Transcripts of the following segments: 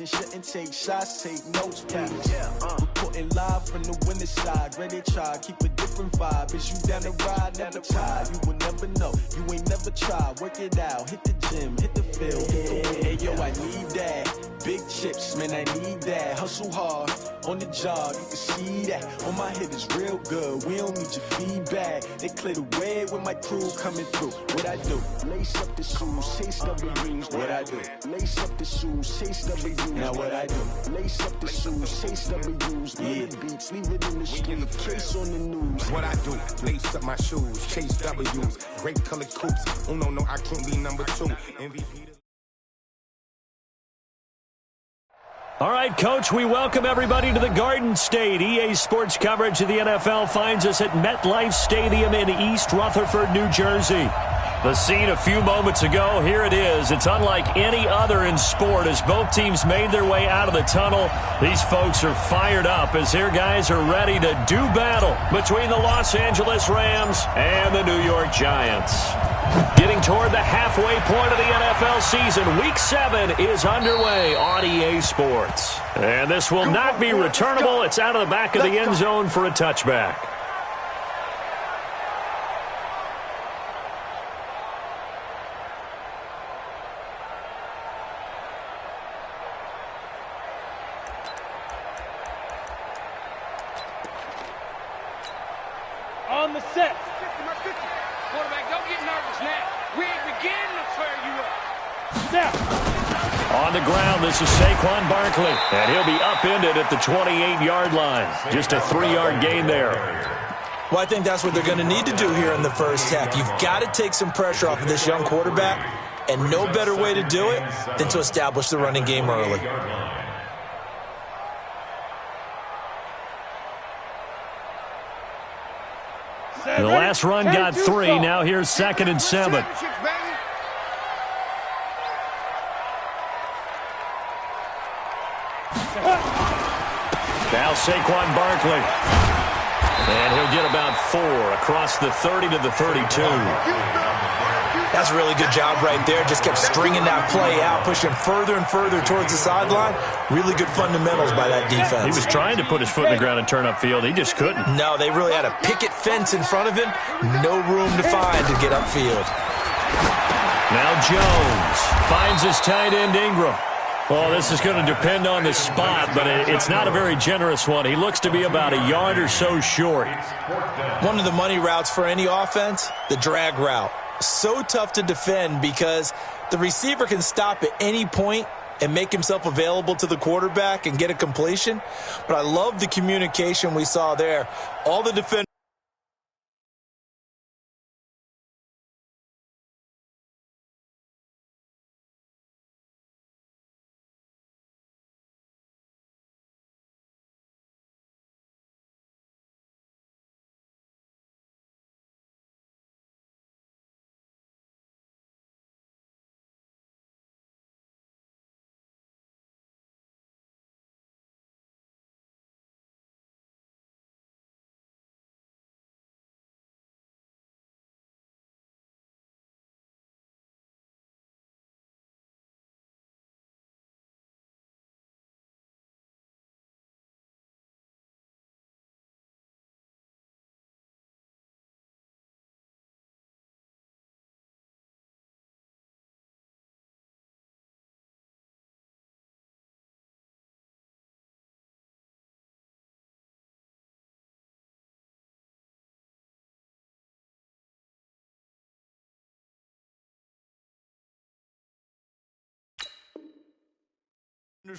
and shouldn't take shots, take notes, please. Reporting live from the winner's side. Ready to try, keep a different vibe. Is you down the ride, never tired. You will never know, you ain't never tried. Work it out, hit the gym, hit the field, hit the wheel. Hey yo, I need that. Big chips, man, I need that. Hustle hard, on the job, you can see that. On my hit is real good, we don't need your feedback. They clear the way with my crew coming through. What I do? Lace up the shoes, chase W's. What I do? Lace up the shoes, chase W's. Now what I do? Lace up the shoes, chase W's. Yeah. Beats, leave it in the street, case on the news. What I do? Lace up my shoes, chase W's. Great colored coops. Oh no, I can't be number 2. MVP. All right, Coach, we welcome everybody to the Garden State. EA Sports coverage of the NFL finds us at MetLife Stadium in East Rutherford, New Jersey. The scene a few moments ago, here it is. It's unlike any other in sport as both teams made their way out of the tunnel. These folks are fired up as their guys are ready to do battle between the Los Angeles Rams and the New York Giants. Getting toward the halfway point of the NFL season, Week 7 is underway on EA Sports. And this will not be returnable. It's out of the back of the end zone for a touchback. On the set. Quarterback, don't get nervous now. We ain't beginning to tear you up. Now. On the ground, this is Saquon Barkley. And he'll be upended at the 28-yard line. Just a 3-yard gain there. Well, I think that's what they're going to need to do here in the first half. You've got to take some pressure off of this young quarterback, and no better way to do it than to establish the running game early. The last run got 3. Now here's 2nd and 7. Now Saquon Barkley. And he'll get about 4 across the 30 to the 32. That's a really good job right there. Just kept stringing that play out, pushing further and further towards the sideline. Really good fundamentals by that defense. He was trying to put his foot in the ground and turn upfield. He just couldn't. No, they really had a picket fence in front of him. No room to find to get upfield. Now Jones finds his tight end Ingram. Well, this is going to depend on the spot, but it's not a very generous one. He looks to be about a yard or so short. One of the money routes for any offense, the drag route. So tough to defend because the receiver can stop at any point and make himself available to the quarterback and get a completion. But I love the communication we saw there. All the defenders.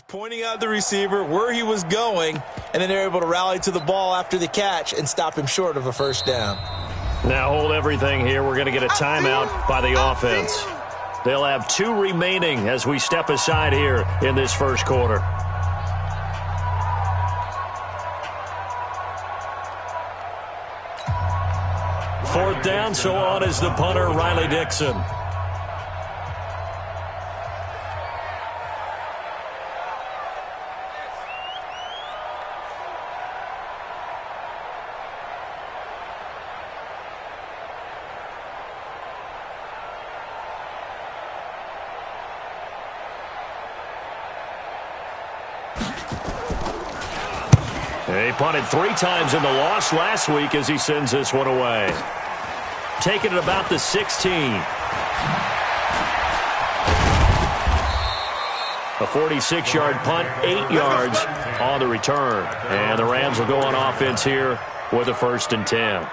Pointing out the receiver where he was going, and then they're able to rally to the ball after the catch and stop him short of a first down. Now hold everything here. We're going to get a timeout by the offense. They'll have 2 remaining as we step aside here in this first quarter. Fourth down, so on is the punter, Riley Dixon. He punted 3 times in the loss last week as he sends this one away. Taking it about the 16. A 46-yard punt, 8 yards on the return. And the Rams will go on offense here with a 1st and 10.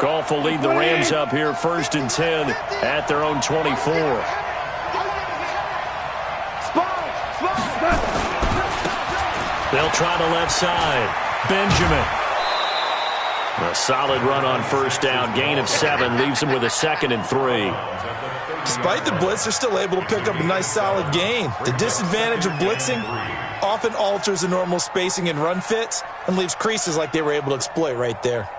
Goff will lead the Rams up here, 1st and 10 at their own 24. They'll try the left side. Benjamin. A solid run on 1st down. Gain of 7 leaves him with a 2nd and 3. Despite the blitz, they're still able to pick up a nice solid gain. The disadvantage of blitzing often alters the normal spacing and run fits and leaves creases like they were able to exploit right there.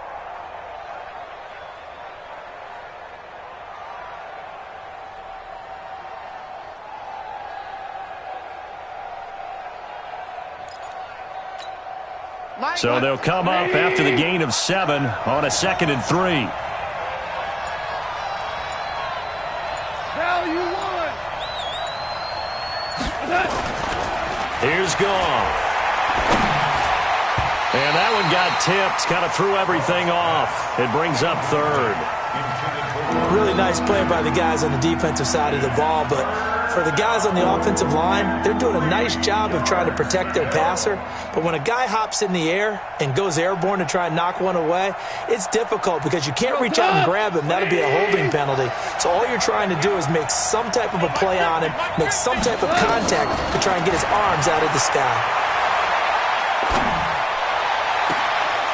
So they'll come up after the gain of 7 on a 2nd and 3. Now you won. Here's Goff. And that one got tipped. Kind of threw everything off. It brings up 3rd. Really nice play by the guys on the defensive side of the ball, but for the guys on the offensive line, they're doing a nice job of trying to protect their passer. But when a guy hops in the air and goes airborne to try and knock one away, it's difficult because you can't reach out and grab him. That'll be a holding penalty. So all you're trying to do is make some type of a play on him, make some type of contact to try and get his arms out of the sky.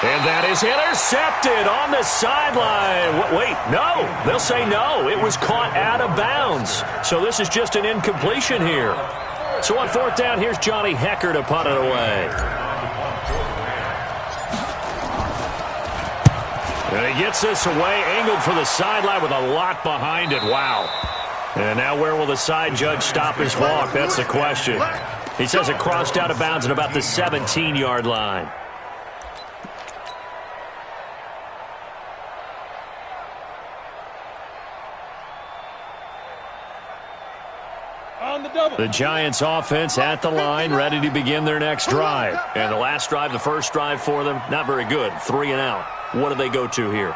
And that is intercepted on the sideline. Wait, no. They'll say no. It was caught out of bounds. So this is just an incompletion here. So on 4th down, here's Johnny Hecker to punt it away. And he gets this away, angled for the sideline with a lot behind it. Wow. And now where will the side judge stop his walk? That's the question. He says it crossed out of bounds at about the 17-yard line. The Giants offense at the line, ready to begin their next drive. And the last drive, the first drive for them, not very good. 3 and out. What do they go to here?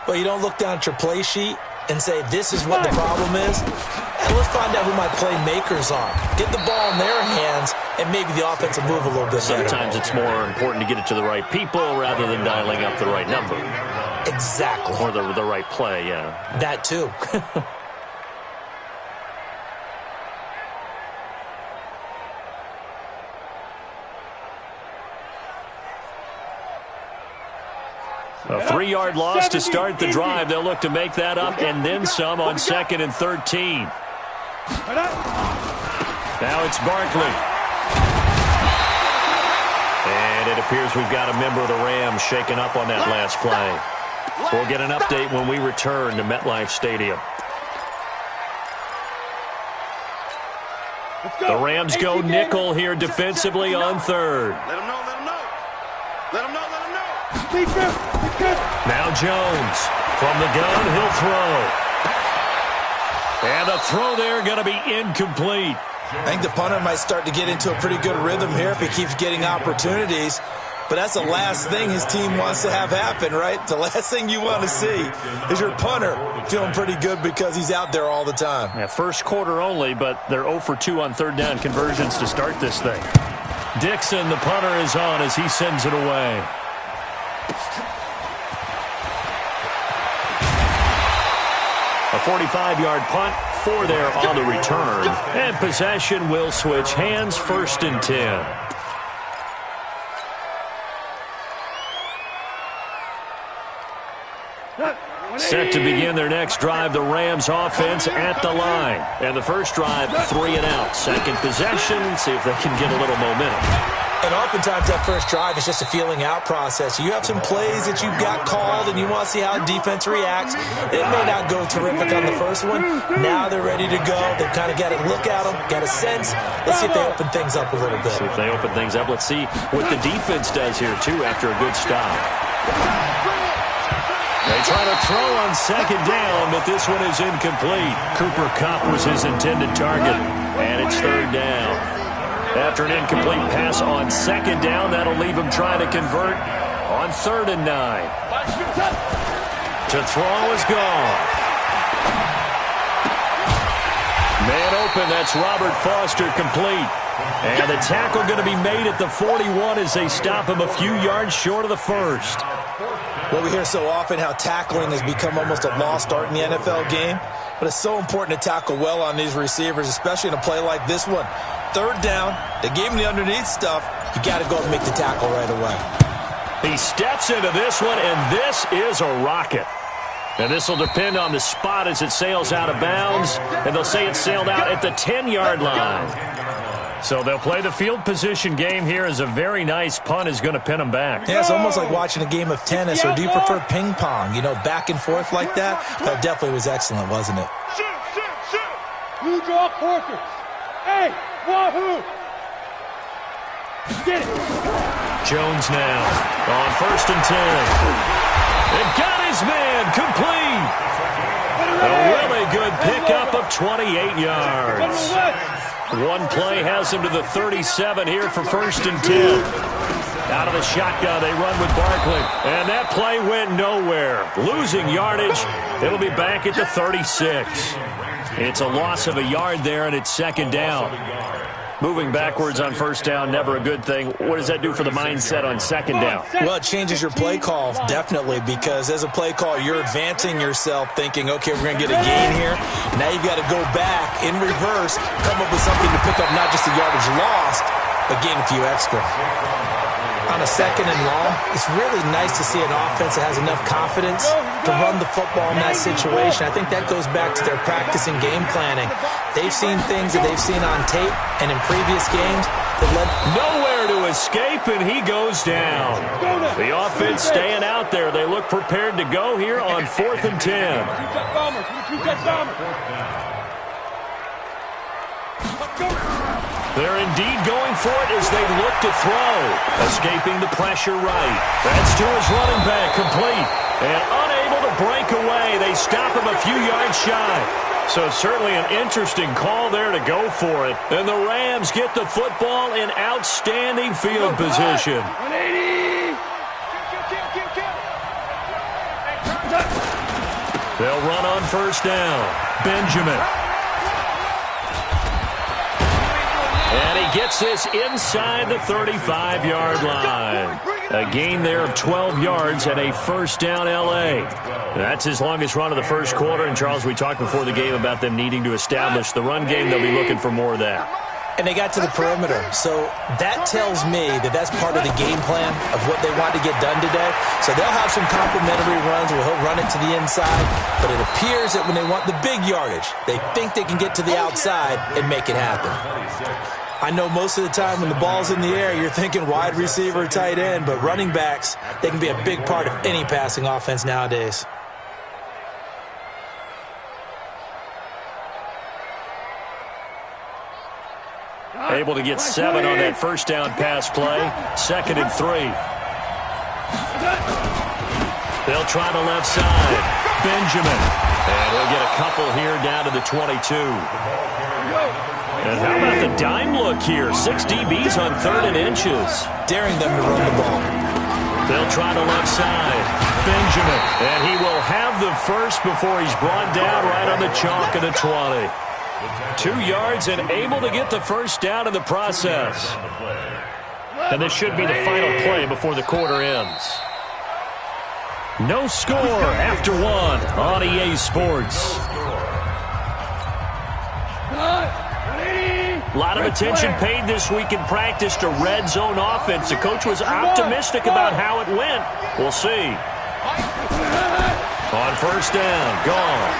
Well, you don't look down at your play sheet and say, this is what the problem is. And let's find out who my playmakers are. Get the ball in their hands, and maybe the offense will move a little bit better. Sometimes it's more important to get it to the right people rather than dialing up the right number. Exactly. Or the right play, yeah. That too. A 3-yard loss to start the drive. They'll look to make that up and then some on 2nd and 13. Now it's Barkley. And it appears we've got a member of the Rams shaken up on that last play. We'll get an update when we return to MetLife Stadium. The Rams go nickel here defensively on 3rd. Let him know, let him know. Let him know, let him know. Now Jones from the gun, he'll throw. And the throw there going to be incomplete. I think the punter might start to get into a pretty good rhythm here if he keeps getting opportunities. But that's the last thing his team wants to have happen, right? The last thing you want to see is your punter feeling pretty good because he's out there all the time. Yeah, first quarter only, but they're 0 for 2 on 3rd down conversions to start this thing. Dixon, the punter, is on as he sends it away. A 45-yard punt, 4 there on the return. And possession will switch hands, 1st and 10. Set to begin their next drive, the Rams offense at the line. And the first drive, 3 and out. Second possession, see if they can get a little momentum. And oftentimes that first drive is just a feeling out process. You have some plays that you've got called and you want to see how defense reacts. It may not go terrific on the first one. Now they're ready to go. They've kind of got to look at them, got a sense. Let's see if they open things up a little bit. See if they open things up. Let's see what the defense does here, too, after a good stop. They try to throw on second down, but this one is incomplete. Cooper Kupp was his intended target, and it's third down. After an incomplete pass on second down, that'll leave him trying to convert on 3rd and 9. To throw is gone. Man open, that's Robert Foster, complete. And the tackle going to be made at the 41 as they stop him a few yards short of the first. Well, we hear so often how tackling has become almost a lost art in the NFL game. But it's so important to tackle well on these receivers, especially in a play like this one. 3rd down, they gave him the underneath stuff. You got to go and make the tackle right away. He steps into this one, and this is a rocket. And this will depend on the spot as it sails out of bounds. And they'll say it sailed out at the 10-yard line. So they'll play the field position game here as a very nice punt is going to pin them back. Yeah, it's almost like watching a game of tennis, or do you prefer ping pong? You know, back and forth like that? That definitely was excellent, wasn't it? You draw quarters. Hey, wahoo! Get it. Jones now on 1st and 10. It got his man complete. A really good pickup of 28 yards. One play has him to the 37 here for 1st and 10. Out of the shotgun, they run with Barkley. And that play went nowhere. Losing yardage. It'll be back at the 36. It's a loss of a yard there, and it's 2nd down. Moving backwards on 1st down, never a good thing. What does that do for the mindset on 2nd down? Well, it changes your play call, definitely, because as a play call, you're advancing yourself thinking, okay, we're going to get a gain here. Now you've got to go back in reverse, come up with something to pick up not just the yardage lost, but gain a few extra. On a 2nd and long, it's really nice to see an offense that has enough confidence to run the football in that situation. I think that goes back to their practice and game planning. They've seen things that they've seen on tape and in previous games that led nowhere to escape, and he goes down. The offense staying out there. They look prepared to go here on 4th and 10. They're indeed going for it as they look to throw. Escaping the pressure right. That's to his running back, complete. And unable to break away. They stop him a few yards shy. So certainly an interesting call there to go for it. And the Rams get the football in outstanding field position. 180. They'll run on 1st down. Benjamin. And he gets this inside the 35-yard line. A gain there of 12 yards and a 1st down L.A. That's his longest run of the first quarter. And, Charles, we talked before the game about them needing to establish the run game. They'll be looking for more of that. And they got to the perimeter. So that tells me that that's part of the game plan of what they want to get done today. So they'll have some complimentary runs where he'll run it to the inside. But it appears that when they want the big yardage, they think they can get to the outside and make it happen. I know most of the time when the ball's in the air, you're thinking wide receiver, tight end, but running backs, they can be a big part of any passing offense nowadays. Able to get 7 on that 1st down pass play. 2nd and 3. They'll try the left side. Benjamin. And he'll get a couple here down to the 22. And how about the dime look here? 6 DBs on 3rd and inches. Daring them to run the ball. They'll try the left side. Benjamin. And he will have the first before he's brought down right on the chalk of the 20. 2 yards and able to get the 1st down in the process. And this should be the final play before the quarter ends. No score after 1 on EA Sports. A lot of attention paid this week in practice to red zone offense. The coach was optimistic about how it went. We'll see. On 1st down, gone.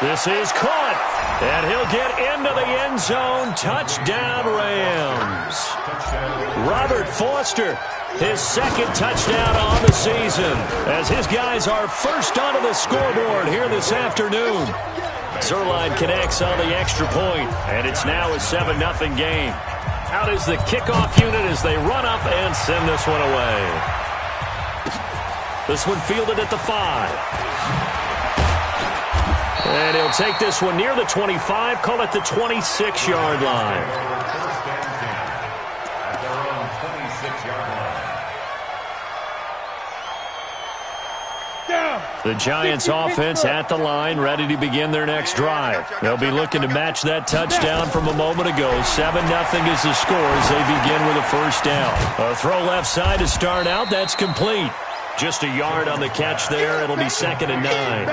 This is caught. And he'll get into the end zone. Touchdown, Rams. Robert Foster, his second touchdown on the season, as his guys are first onto the scoreboard here this afternoon. Zerline connects on the extra point, and it's now a 7-0 game. Out is the kickoff unit as they run up and send this one away. This one fielded at the 5. And he'll take this one near the 25, call it the 26-yard line. The Giants offense at the line, ready to begin their next drive. They'll be looking to match that touchdown from a moment ago. 7-0 is the score as they begin with a first down. A throw left side to start out. That's complete. Just a yard on the catch there. It'll be 2nd and 9.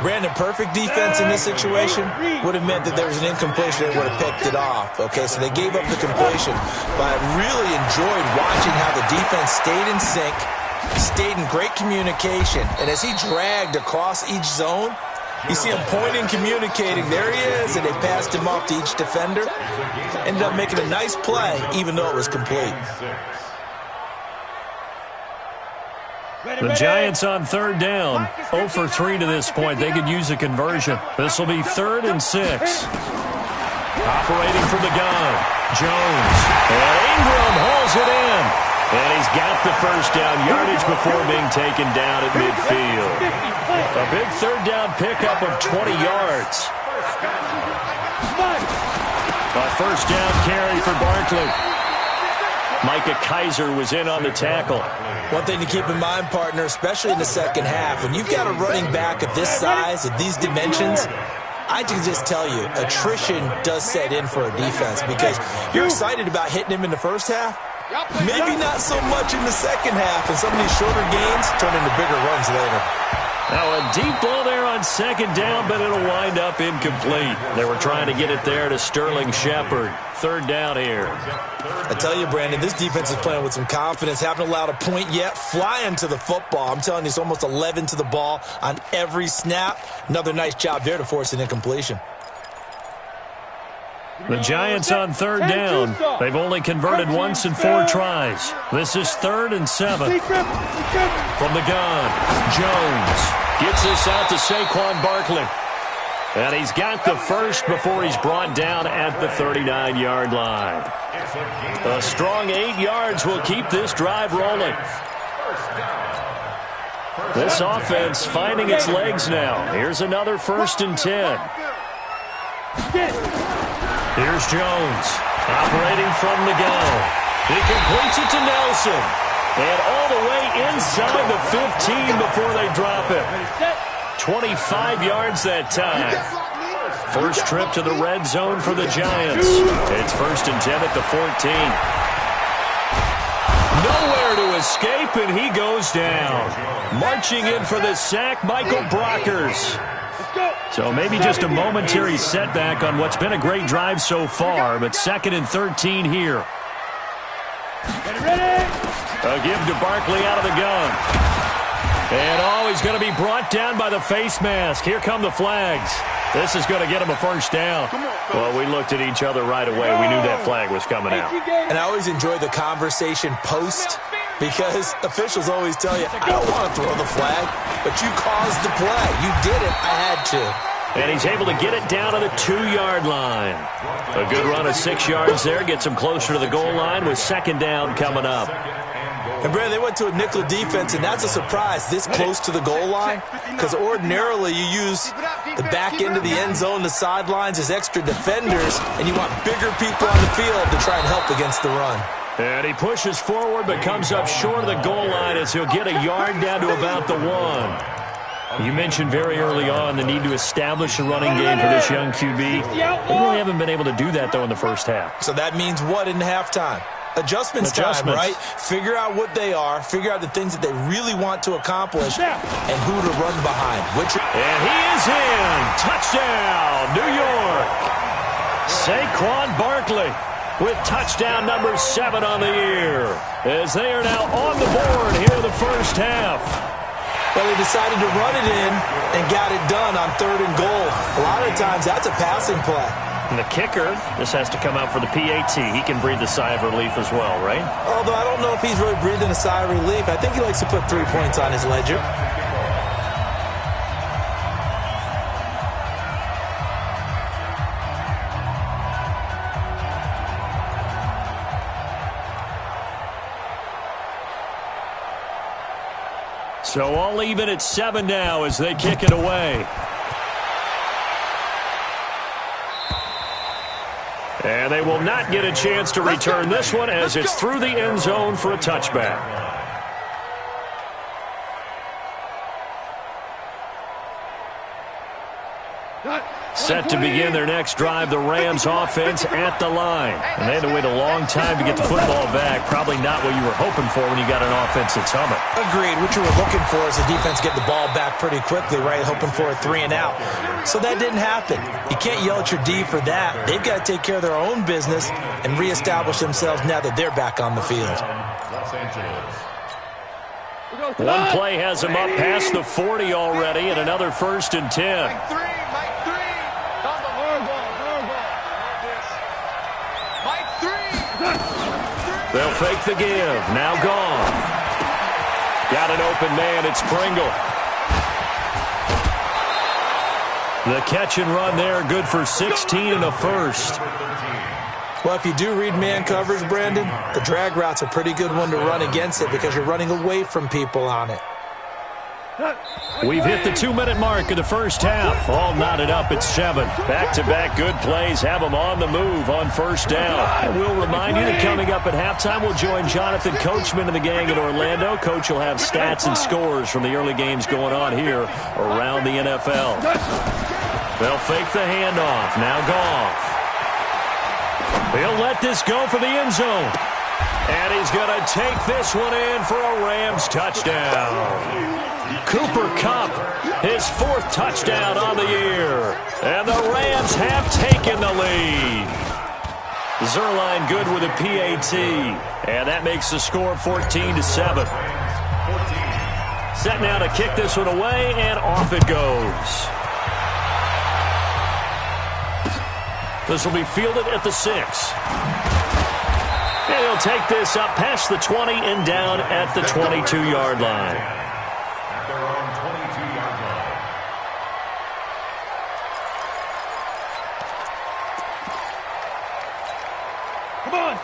Brandon, perfect defense in this situation would have meant that there was an incompletion and would have picked it off. Okay, so they gave up the completion, but I really enjoyed watching how the defense stayed in sync, stayed in great communication, and as he dragged across each zone, you see him pointing, communicating. There he is, and they passed him off to each defender. Ended up making a nice play, even though it was complete. The Giants on third down, 0 for 3 to this point. They could use a conversion. This will be 3rd and 6. Operating from the gun, Jones. And Ingram hauls it in. And he's got the first down yardage before being taken down at midfield. A big third down pickup of 20 yards. A first down carry for Barkley. Micah Kaiser was in on the tackle. One thing to keep in mind, partner, especially in the second half, when you've got a running back of this size, of these dimensions, I can just tell you, attrition does set in for a defense because you're excited about hitting him in the first half. Maybe not so much in the second half, and some of these shorter gains turn into bigger runs later. Now a deep ball there on second down, but it'll wind up incomplete. They were trying to get it there to Sterling Shepard. Third down here. I tell you, Brandon, this defense is playing with some confidence. Haven't allowed a point yet. Flying to the football. I'm telling you, it's almost 11 to the ball on every snap. Another nice job there to force an incompletion. The Giants on third down. They've only converted once in 4 tries. This is 3rd and 7. From the gun, Jones gets this out to Saquon Barkley. And he's got the first before he's brought down at the 39-yard line. A strong 8 yards will keep this drive rolling. This offense finding its legs now. Here's another 1st and 10. Here's Jones, operating from the gun. He completes it to Nelson. And all the way inside the 15 before they drop it. 25 yards that time. First trip to the red zone for the Giants. It's 1st and 10 at the 14. Nowhere to escape, and he goes down. Marching in for the sack, Michael Brockers. So maybe just a momentary setback on what's been a great drive so far, but 2nd and 13 here. A give to Barkley out of the gun. And he's going to be brought down by the face mask. Here come the flags. This is going to get him a first down. Well, we looked at each other right away. We knew that flag was coming out. And I always enjoy the conversation post because officials always tell you, I don't want to throw the flag, but you caused the play. You did it. I had to. And he's able to get it down to the 2-yard line. A good run of 6 yards there. Gets him closer to the goal line with 2nd down coming up. And, Brad, they went to a nickel defense, and that's a surprise this close to the goal line because ordinarily you use the back end of the end zone, the sidelines as extra defenders, and you want bigger people on the field to try and help against the run. And he pushes forward but comes up short of the goal line as he'll get a yard down to about the 1. You mentioned very early on the need to establish a running game for this young QB. They really haven't been able to do that, though, in the first half. So that means what in halftime? Adjustments time, right? Figure out what they are, figure out the things that they really want to accomplish, and who to run behind. And he is in. Touchdown, New York. Saquon Barkley with touchdown number 7 on the year as they are now on the board here in the first half. But he decided to run it in and got it done on 3rd and goal. A lot of times that's a passing play. And the kicker, this has to come out for the PAT. He can breathe a sigh of relief as well, right? Although I don't know if he's really breathing a sigh of relief. I think he likes to put 3 points on his ledger. So all even at 7 now as they kick it away. And they will not get a chance to return this one as it's through the end zone for a touchback. Set to begin their next drive, the Rams offense at the line. And they had to wait a long time to get the football back. Probably not what you were hoping for when you got an offense that's humming. Agreed. What you were looking for is the defense get the ball back pretty quickly, right? Hoping for a 3 and out. So that didn't happen. You can't yell at your D for that. They've got to take care of their own business and reestablish themselves now that they're back on the field. One play has them up past the 40 already, and another 1st and 10. They'll fake the give. Now gone. Got an open man. It's Pringle. The catch and run there, good for 16 and a first. Well, if you do read man coverage, Brandon, the drag route's a pretty good one to run against it because you're running away from people on it. We've hit the 2-minute mark of the first half. All knotted up at 7. Back-to-back good plays have them on the move on 1st down. And we'll remind you that coming up at halftime, we'll join Jonathan Coachman and the gang in Orlando. Coach will have stats and scores from the early games going on here around the NFL. They'll fake the handoff. Now Goff. He'll let this go for the end zone. And he's going to take this one in for a Rams touchdown. Cooper Kupp, his 4th touchdown on the year. And the Rams have taken the lead. Zerline good with a PAT. And that makes the score 14-7. Set now to kick this one away, and off it goes. This will be fielded at the 6. And he'll take this up past the 20 and down at the 22-yard line.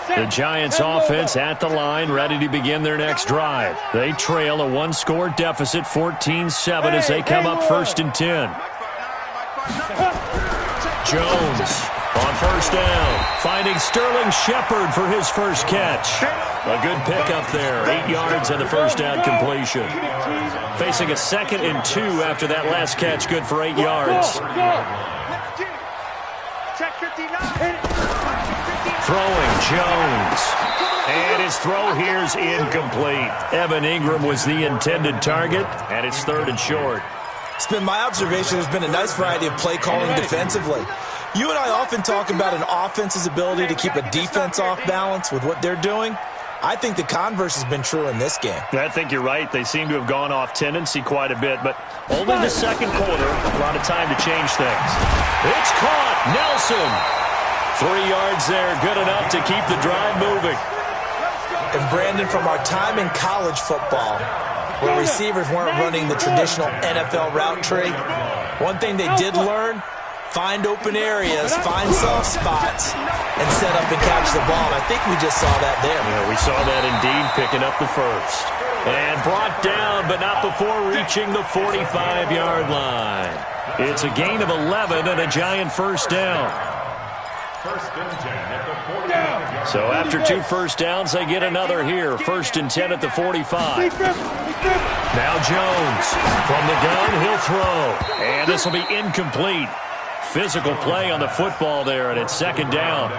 The Giants offense at the line, ready to begin their next drive. They trail a 1-score deficit, 14-7, as they come up 1st and 10. Jones on 1st down, finding Sterling Shepard for his first catch. A good pickup there, 8 yards and the 1st down completion. Facing a 2nd and 2 after that last catch, good for 8 yards. Throwing, Jones. And his throw here's incomplete. Evan Ingram was the intended target, and it's 3rd and short. It's been my observation there's been a nice variety of play calling defensively. You and I often talk about an offense's ability to keep a defense off balance with what they're doing. I think the converse has been true in this game. I think you're right. They seem to have gone off tendency quite a bit, but only the 2nd quarter, a lot of time to change things. It's caught. Nelson. 3 yards there, good enough to keep the drive moving. And Brandon, from our time in college football, where receivers weren't running the traditional NFL route tree, one thing they did learn, find open areas, find soft spots, and set up and catch the ball. And I think we just saw that there. Yeah, we saw that indeed, picking up the 1st. And brought down, but not before reaching the 45-yard line. It's a gain of 11 and a Giant 1st down. So after 2 1st downs, they get another here. 1st and 10 at the 45. Now Jones from the gun, he'll throw. And this will be incomplete. Physical play on the football there, and it's 2nd down.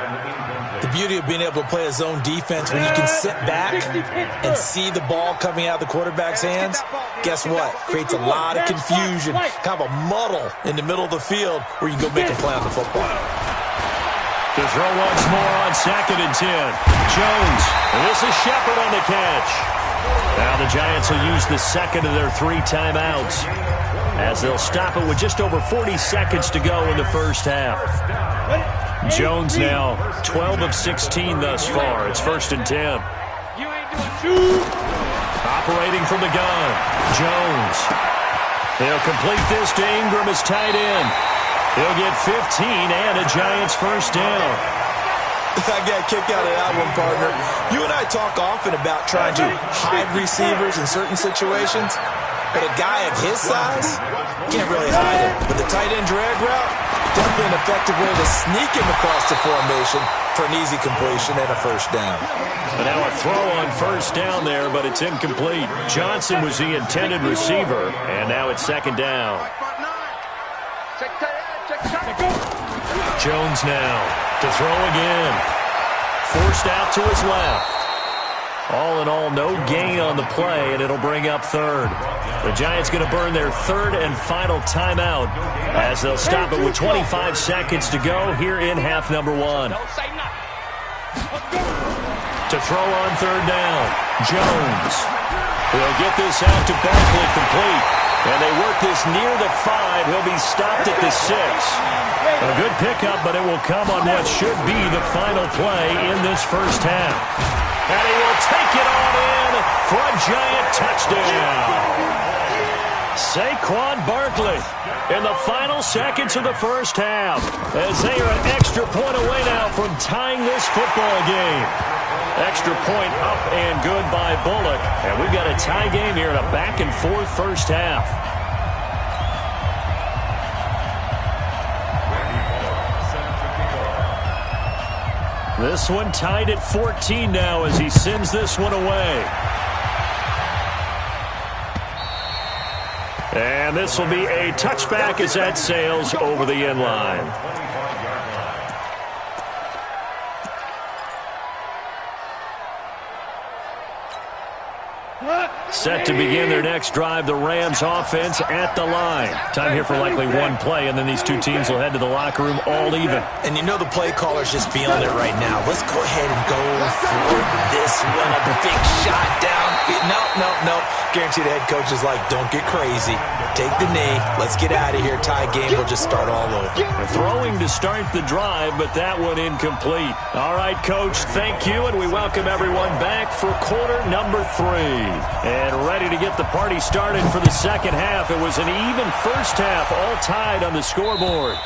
The beauty of being able to play a zone defense when you can sit back and see the ball coming out of the quarterback's hands, guess what? Creates a lot of confusion, kind of a muddle in the middle of the field where you can go make a play on the football. To throw once more on 2nd and 10. Jones, and this is Shepard on the catch. Now the Giants will use the second of their 3 timeouts as they'll stop it with just over 40 seconds to go in the first half. Jones now 12 of 16 thus far. It's 1st and 10. Operating from the gun, Jones. He'll complete this to Ingram as tight end. He'll get 15 and a Giants first down. I got a kick out of that one, partner. You and I talk often about trying to hide receivers in certain situations, but a guy of his size can't really hide him. But the tight end drag route, definitely an effective way to sneak him across the formation for an easy completion and a first down. And now a throw on first down there, but it's incomplete. Johnson was the intended receiver, and now it's 2nd down. Jones now to throw again. Forced out to his left. All in all, no gain on the play, and it'll bring up 3rd. The Giants going to burn their 3rd and final timeout as they'll stop it with 25 seconds to go here in half number 1. To throw on 3rd down, Jones. He'll get this out to Barkley complete. And they work this near the 5. He'll be stopped at the 6. A good pickup, but it will come on what should be the final play in this first half. And he will take it on in for a Giant touchdown. Saquon Barkley in the final seconds of the first half as they are an extra point away now from tying this football game. Extra point up and good by Bullock. And we've got a tie game here in a back-and-forth first half. This one tied at 14 now as he sends this one away. And this will be a touchback as that sails over the end line. Set to begin their next drive, the Rams offense at the line. Time here for likely one play, and then these two teams will head to the locker room all even. And you know the play caller's just feeling it right now. Let's go ahead and go for this one. A big shot down. No. Guarantee the head coach is like, don't get crazy. Take the knee. Let's get out of here. Tie game. We'll just start all over. Throwing to start the drive, but that one incomplete. All right, Coach, thank you, and we welcome everyone back for quarter number 3. And ready to get the party started for the second half. It was an even first half, all tied on the scoreboard.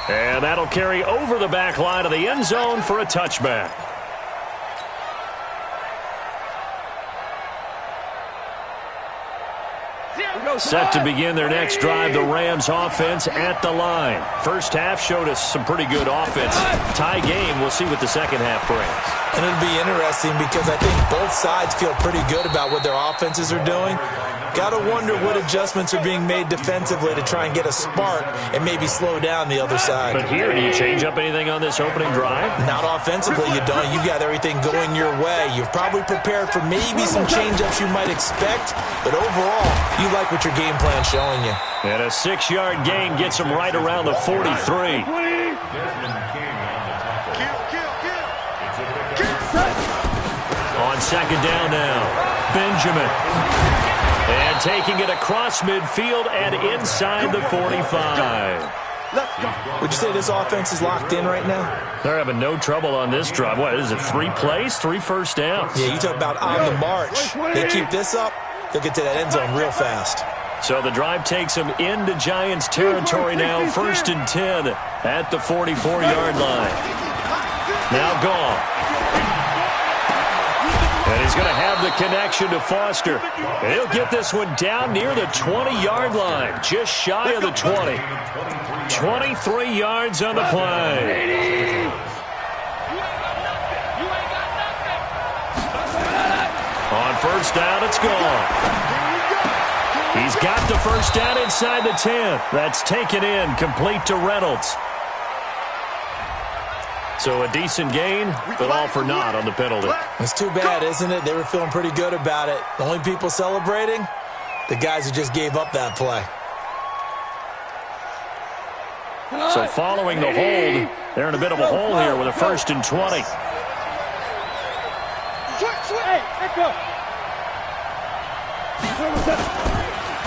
And that'll carry over the back line of the end zone for a touchback. Set to begin their next drive, the Rams offense at the line. First half showed us some pretty good offense. Tie game, we'll see what the second half brings. And it'll be interesting because I think both sides feel pretty good about what their offenses are doing. Got to wonder what adjustments are being made defensively to try and get a spark and maybe slow down the other side. But here, do you change up anything on this opening drive? Not offensively, you don't. You got everything going your way. You've probably prepared for maybe some change-ups you might expect, but overall, you like what your game plan's showing you. And a 6-yard gain gets him right around the 43. On second down now, Benjamin. And taking it across midfield and inside the 45. Would you say this offense is locked in right now? They're having no trouble on this drive. What is it, 3 plays, 3 first downs? Yeah, you talk about on the march. They keep this up, they'll get to that end zone real fast. So the drive takes them into Giants territory now. 1st and 10 at the 44-yard line. Now gone. And he's going to have the connection to Foster. And he'll get this one down near the 20-yard line, just shy of the 20. 23 yards on the play. On first down, it's gone. He's got the first down inside the 10. That's taken in, complete to Reynolds. So a decent gain, but all for naught on the penalty. It's too bad, isn't it? They were feeling pretty good about it. The only people celebrating, the guys who just gave up that play. So following the hold, they're in a bit of a hole here with a 1st and 20.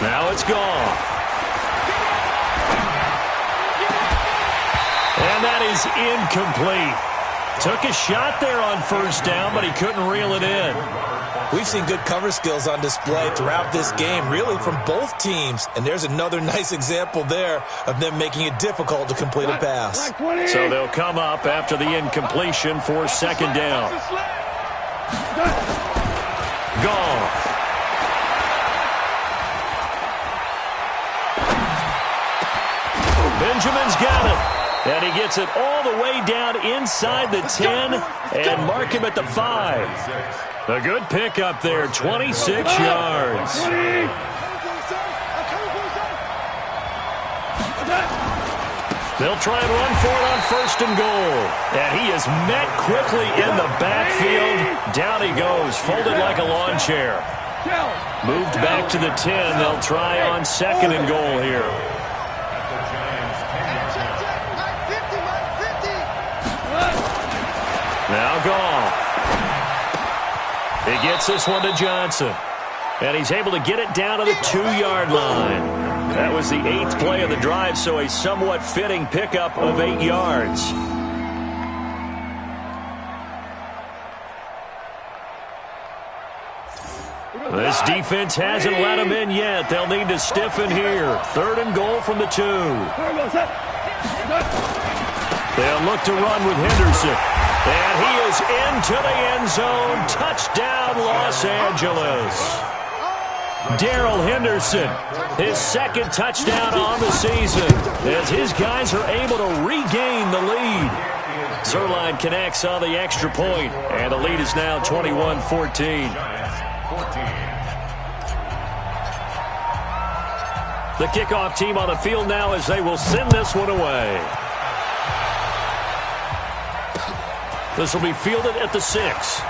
Now it's gone. And that is incomplete. Took a shot there on first down, but he couldn't reel it in. We've seen good cover skills on display throughout this game, really from both teams. And there's another nice example there of them making it difficult to complete a pass. So they'll come up after the incompletion for second down. Goff. Benjamin's got it. And he gets it all the way down inside the 10 and mark him at the 5. A good pickup there, 26 yards. They'll try and run for it on first and goal. And he is met quickly in the backfield. Down he goes, folded like a lawn chair. Moved back to the 10. They'll try on second and goal here. Now Goff. He gets this one to Johnson. And he's able to get it down to the 2-yard line. That was the 8th play of the drive, so a somewhat fitting pickup of 8 yards. This defense hasn't let him in yet. They'll need to stiffen here. Third and goal from the 2. They'll look to run with Henderson. And he is into the end zone. Touchdown, Los Angeles. Darrell Henderson, his second touchdown on the season, as his guys are able to regain the lead. Zerline connects on the extra point, and the lead is now 21-14. The kickoff team on the field now as they will send this one away. This will be fielded at the 6.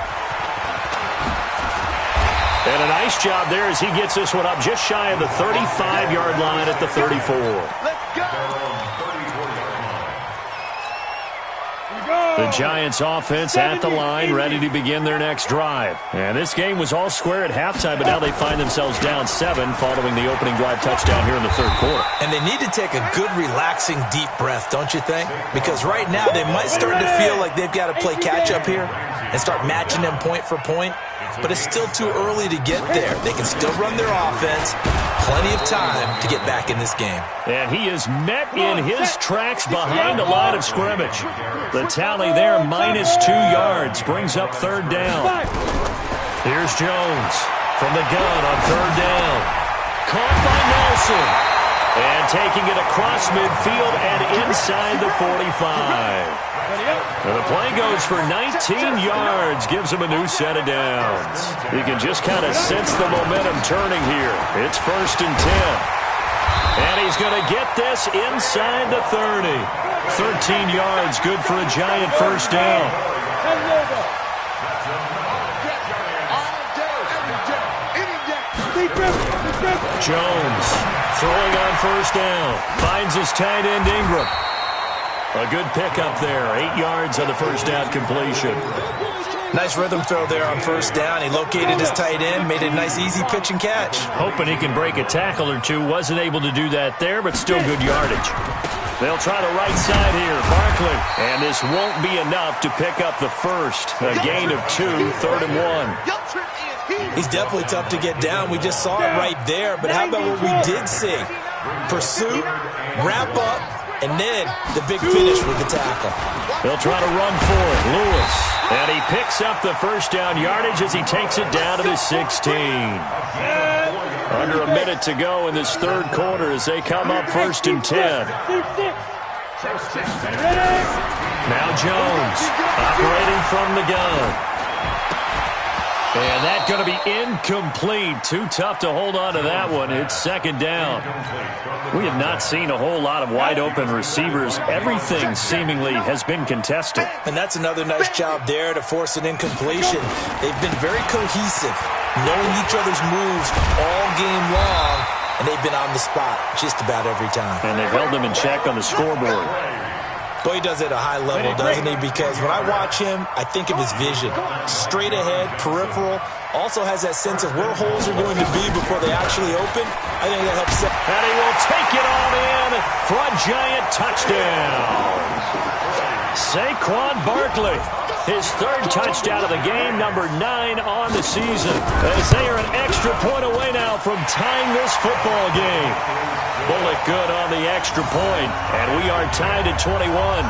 And a nice job there as he gets this one up just shy of the 35-yard line at the 34. Let's go! The Giants offense at the line, ready to begin their next drive. And this game was all square at halftime, but now they find themselves down 7 following the opening drive touchdown here in the third quarter. And they need to take a good, relaxing, deep breath, don't you think? Because right now they might start to feel like they've got to play catch-up here and start matching them point for point. But it's still too early to get there. They can still run their offense. Plenty of time to get back in this game. And he is met in his tracks behind the line of scrimmage. The tally there, -2 yards, brings up third down. Here's Jones from the gun on third down. Caught by Nelson. And taking it across midfield and inside the 45. And the play goes for 19 yards, gives him a new set of downs. You can just kind of sense the momentum turning here. It's first and 10. And he's going to get this inside the 30. 13 yards, good for a Giant first down. Jones throwing on first down. Finds his tight end Ingram. A good pickup there. 8 yards on the first down completion. Nice rhythm throw there on first down. He located his tight end, made a nice easy pitch and catch. Hoping he can break a tackle or two. Wasn't able to do that there, but still good yardage. They'll try the right side here. Barkley. And this won't be enough to pick up the first. A gain of 2, third and 1. He's definitely tough to get down. We just saw it right there. But how about what we did see? Pursuit, wrap up, and then the big finish with the tackle. They'll try to run for it. Lewis. And he picks up the first down yardage as he takes it down to the 16. Under a minute to go in this third quarter as they come up first and 10. Now Jones operating from the gun. And that's going to be incomplete. Too tough to hold on to that one. It's second down. We have not seen a whole lot of wide-open receivers. Everything seemingly has been contested. And that's another nice job there to force an incompletion. They've been very cohesive, knowing each other's moves all game long, and they've been on the spot just about every time. And they've held them in check on the scoreboard. Boy, he does it at a high level, doesn't he? Because when I watch him, I think of his vision. Straight ahead, peripheral. Also has that sense of where holes are going to be before they actually open. I think that helps set. And he will take it on in for a giant touchdown. Saquon Barkley, his third touchdown of the game, number 9 on the season. As they are an extra point away now from tying this football game. Bullock good on the extra point, and we are tied at 21.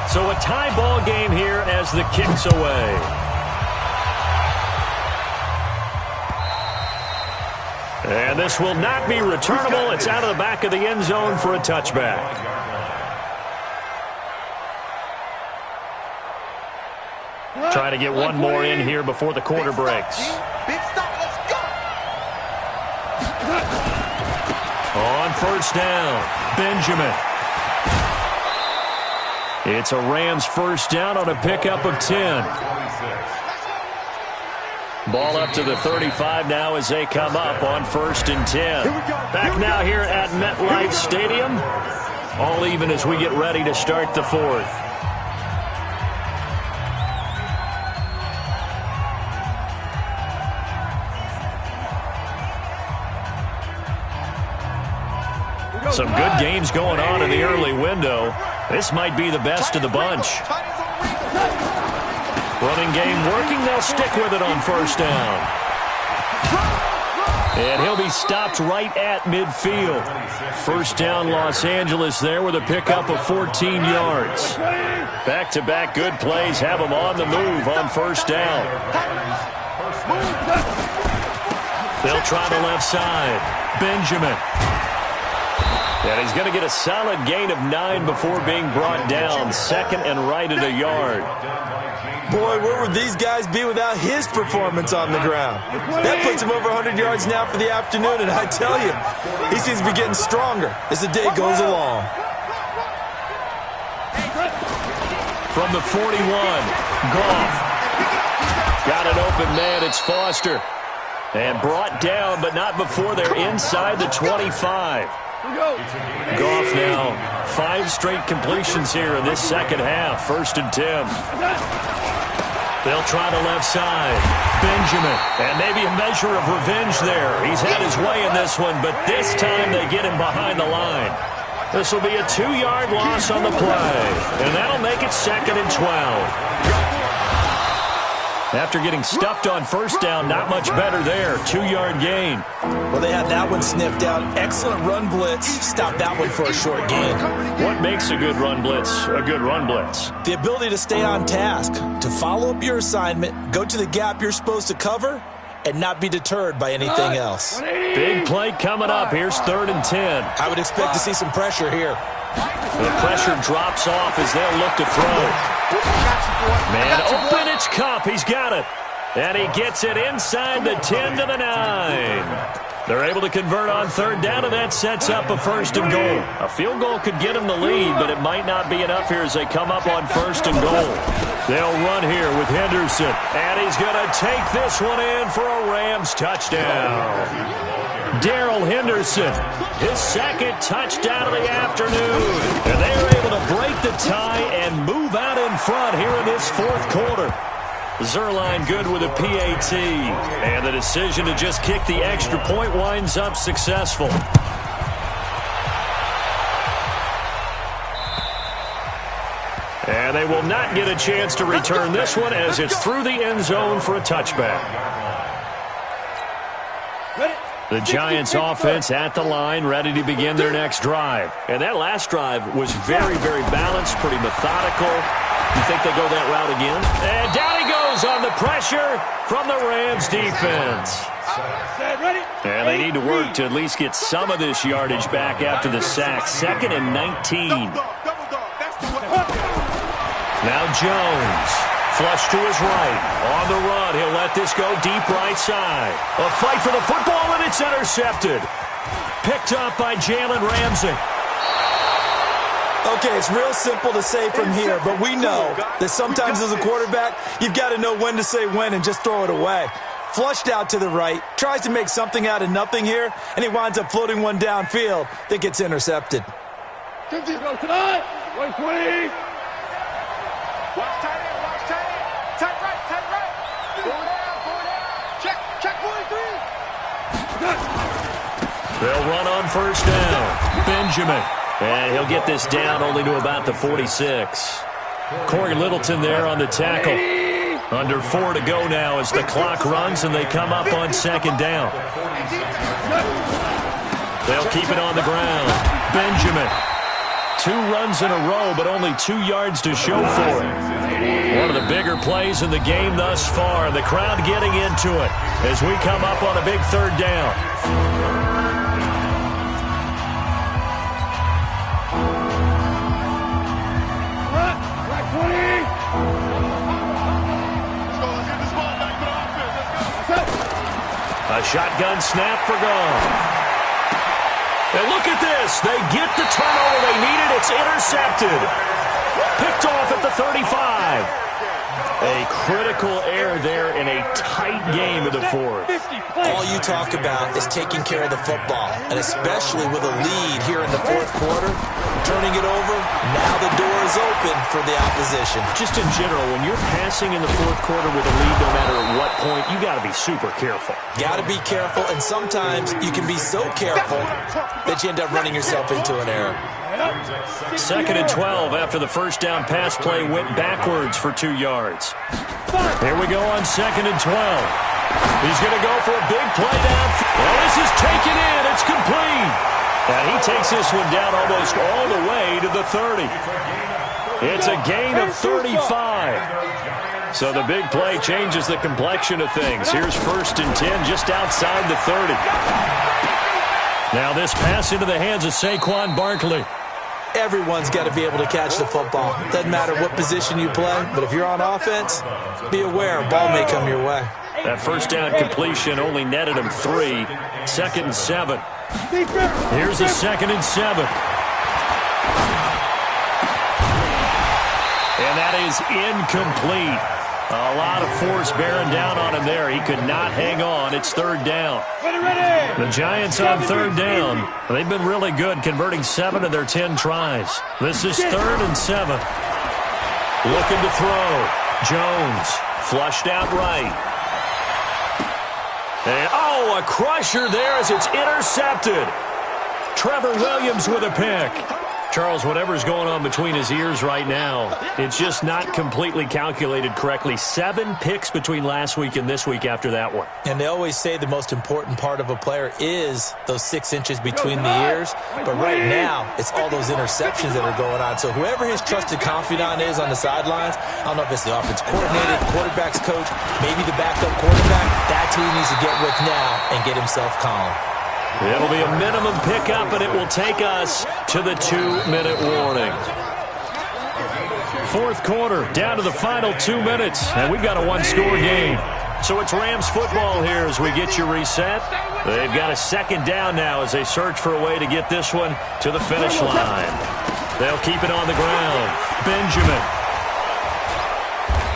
So a tie ball game here as the kick's away. And this will not be returnable. It's out of the back of the end zone for a touchback. Trying to get one more in here before the quarter breaks. Big stop, let's go. On first down, Benjamin. It's a Rams first down on a pickup of 10. Ball up to the 35 now as they come up on 1st and 10. Back now here at MetLife Stadium. All even as we get ready to start the 4th. Some good games going on in the early window. This might be the best of the bunch. Running game working. They'll stick with it on first down. And he'll be stopped right at midfield. First down Los Angeles there with a pickup of 14 yards. Back-to-back good plays have them on the move on first down. They'll try the left side. Benjamin. And he's going to get a solid gain of 9 before being brought down. 2nd and right at a yard. Boy, where would these guys be without his performance on the ground? That puts him over 100 yards now for the afternoon, and I tell you, he seems to be getting stronger as the day goes along. From the 41, Goff. Got an open man, it's Foster. And brought down, but not before they're inside the 25. Goff now, 5 straight completions here in this second half. 1st and 10. They'll try the left side. Benjamin. And maybe a measure of revenge there. He's had his way in this one, but this time they get him behind the line. This will be a 2-yard loss on the play. And that'll make it 2nd and 12. After getting stuffed on first down, not much better there. 2-yard gain. Well, they had that one sniffed out. Excellent run blitz. Stop that one for a short gain. What makes a good run blitz a good run blitz? The ability to stay on task, to follow up your assignment, go to the gap you're supposed to cover, and not be deterred by anything else. Big play coming up. Here's 3rd and 10. I would expect to see some pressure here. The pressure drops off as they'll look to throw. Man open, it's Cup. He's got it. And he gets it inside the 10 to the 9. They're able to convert on 3rd down, and that sets up a 1st and goal. A field goal could get them the lead, but it might not be enough here as they come up on 1st and goal. They'll run here with Henderson, and he's going to take this one in for a Rams touchdown. Darrell Henderson, his 2nd touchdown of the afternoon. And they are able to break the tie and move out in front here in this 4th quarter. Zerline good with a PAT. And the decision to just kick the extra point winds up successful. And they will not get a chance to return this one as it's through the end zone for a touchback. The Giants offense at the line, ready to begin their next drive. And that last drive was very, very balanced, pretty methodical. You think they go that route again? And down he goes on the pressure from the Rams defense. And they need to work to at least get some of this yardage back after the sack. 2nd and 19. Now Jones. Flush to his right. On the run. He'll let this go deep right side. A fight for the football, and it's intercepted. Picked up by Jalen Ramsey. Okay, it's real simple to say from here, but we know that sometimes as a quarterback, you've got to know when to say when and just throw it away. Flushed out to the right, tries to make something out of nothing here, and he winds up floating one downfield that gets intercepted. Watch tight end, tight right. Forward out. Check 43. They'll run on first down. Benjamin. And he'll get this down only to about the 46. Corey Littleton there on the tackle. Under 4 to go now as the clock runs and they come up on second down. They'll keep it on the ground. Benjamin. 2 runs in a row, but only 2 yards to show for it. One of the bigger plays in the game thus far. The crowd getting into it as we come up on a big third down. A shotgun snap for gone. And look at this. They get the turnover they needed. It's intercepted. Picked off at the 35. A critical error there in a tight game of the fourth. All you talk about is taking care of the football, and especially with a lead here in the fourth quarter, turning it over, now the door is open for the opposition. Just in general, when you're passing in the fourth quarter with a lead, no matter at what point, you got to be super careful. Got to be careful, and sometimes you can be so careful that you end up running yourself into an error. 2nd and 12 after the first down pass play went backwards for 2 yards. Here we go on 2nd and 12. He's going to go for a big play down. Well, this is taken in. It's complete. And he takes this one down almost all the way to the 30. It's a gain of 35. So the big play changes the complexion of things. Here's 1st and 10 just outside the 30. Now this pass into the hands of Saquon Barkley. Everyone's got to be able to catch the football. Doesn't matter what position you play, but if you're on offense, be aware a ball may come your way. That first down completion only netted him 3. 2nd and 7. Here's a 2nd and 7. And that is incomplete. A lot of force bearing down on him there. He could not hang on. It's 3rd down. The Giants on 3rd down. They've been really good, converting 7 of their 10 tries. This is 3rd and 7. Looking to throw. Jones flushed out right. And, a crusher there as it's intercepted. Trevor Williams with a pick. Charles, whatever's going on between his ears right now, it's just not completely calculated correctly. 7 picks between last week and this week after that one. And they always say the most important part of a player is those 6 inches between the ears. But right now, it's all those interceptions that are going on. So whoever his trusted confidant is on the sidelines, I don't know if it's the offense coordinator, the quarterback's coach, maybe the backup quarterback, that's who he needs to get with now and get himself calm. It'll be a minimum pickup, and it will take us to the 2-minute warning. Fourth quarter, down to the final 2 minutes, and we've got a 1-score game. So it's Rams football here as we get you reset. They've got a 2nd down now as they search for a way to get this one to the finish line. They'll keep it on the ground. Benjamin.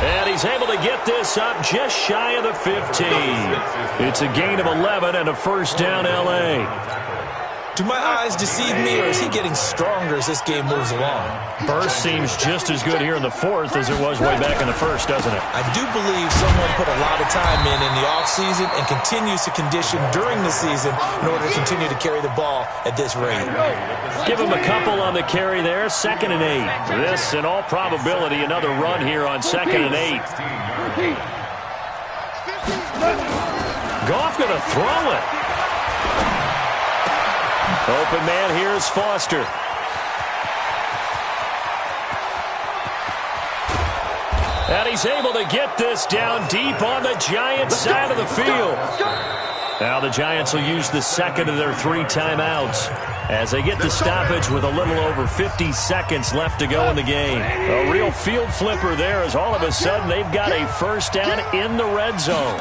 And he's able to get this up just shy of the 15. It's a gain of 11 and a 1st down, L.A. Do my eyes deceive me, or is he getting stronger as this game moves along? Burst seems just as good here in the fourth as it was way back in the first, doesn't it? I do believe someone put a lot of time in the offseason and continues to condition during the season in order to continue to carry the ball at this rate. Give him a couple on the carry there, 2nd and 8. This, in all probability, another run here on 2nd and 8. Goff going to throw it. Open man here is Foster. And he's able to get this down deep on the Giants' side of the field. Now the Giants will use the 2nd of their 3 timeouts as they get the stoppage with a little over 50 seconds left to go in the game. A real field flipper there as all of a sudden they've got a 1st down in the red zone.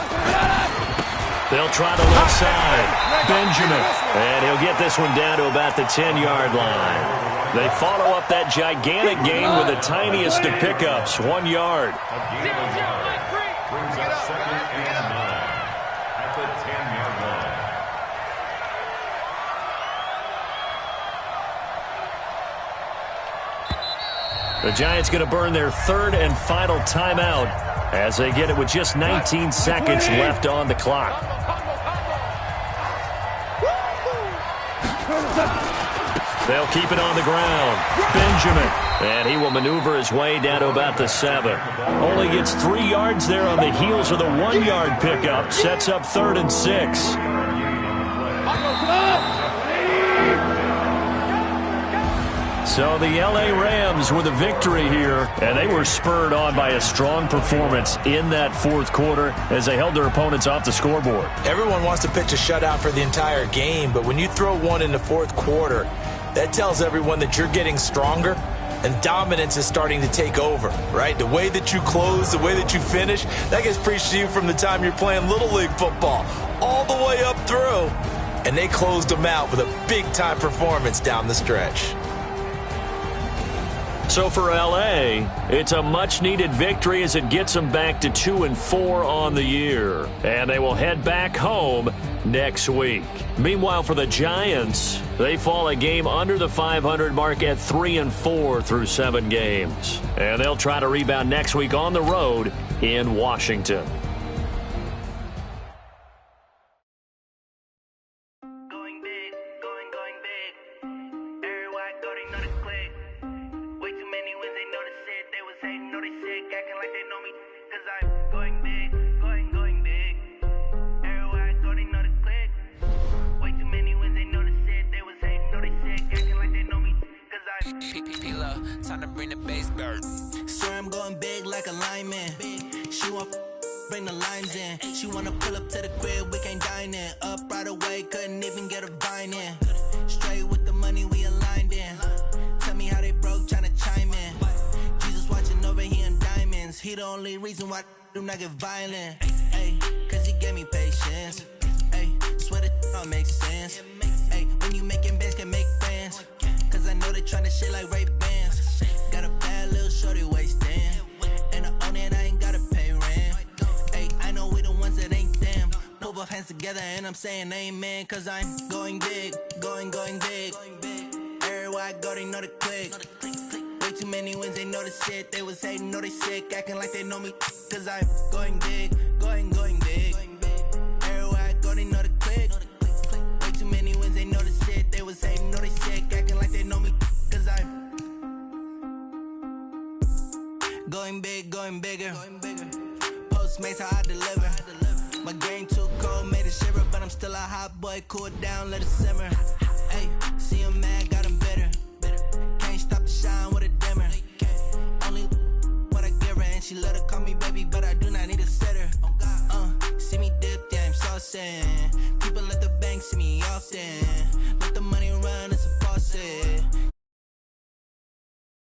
They'll try the left side. Benjamin. And he'll get this one down to about the 10-yard line. They follow up that gigantic gain with the tiniest of pickups, 1 yard. Brings up 2nd and 9 at the 10-yard line. The Giants going to burn their 3rd and final timeout as they get it with just 19 seconds left on the clock. They'll keep it on the ground. Benjamin. And he will maneuver his way down to about the 7. Only gets 3 yards there on the heels of the 1-yard pickup. Sets up 3rd and 6. So the L.A. Rams with a victory here, and they were spurred on by a strong performance in that 4th quarter as they held their opponents off the scoreboard. Everyone wants to pitch a shutout for the entire game, but when you throw one in the 4th quarter, that tells everyone that you're getting stronger and dominance is starting to take over, right? The way that you close, the way that you finish, that gets preached to you from the time you're playing Little League football all the way up through. And they closed them out with a big-time performance down the stretch. So for L.A., it's a much-needed victory as it gets them back to 2-4 on the year. And they will head back home next week. Meanwhile, for the Giants, they fall a game under the 500 mark at 3-4 through 7 games. And they'll try to rebound next week on the road in Washington. Time to bring the bass bird. Swear I'm going big like a lineman. She want bring the lines in. She wanna pull up to the crib, we can't dine in. Up right away, couldn't even get a vine in. Straight with the money we aligned in. Tell me how they broke, tryna chime in. Jesus watching over here in diamonds. He the only reason why I do not get violent. Ay, cause he gave me patience. Ay, swear that all makes sense. Ay, when you making bands can make friends. Cause I know they tryna shit like Ray-Bans. Got a bad little shorty wasting. And I own it, I ain't gotta pay rent. Ay, I know we the ones that ain't them. Put both hands together and I'm saying amen. Cause I'm going big, going big. Everywhere I go, they know the click. Way too many wins, they know the shit. They was hating, know they sick, acting like they know me. Cause I'm going big, going big. Everywhere I go, they know the click. Way too many wins, they know the shit. They was hating, know they sick, acting like they know me. Cause I'm going big, going bigger. Postmates how I deliver. My game too cold, made it shiver, but I'm still a hot boy. Cool down, let it simmer. Hey, see him mad, got him bitter. Can't stop the shine with a dimmer. Only what I give her, and she let her call me baby, but I do not need a sitter. See me dip, yeah, I'm saucing. People at the bank see me often. Let the money run, it's a faucet.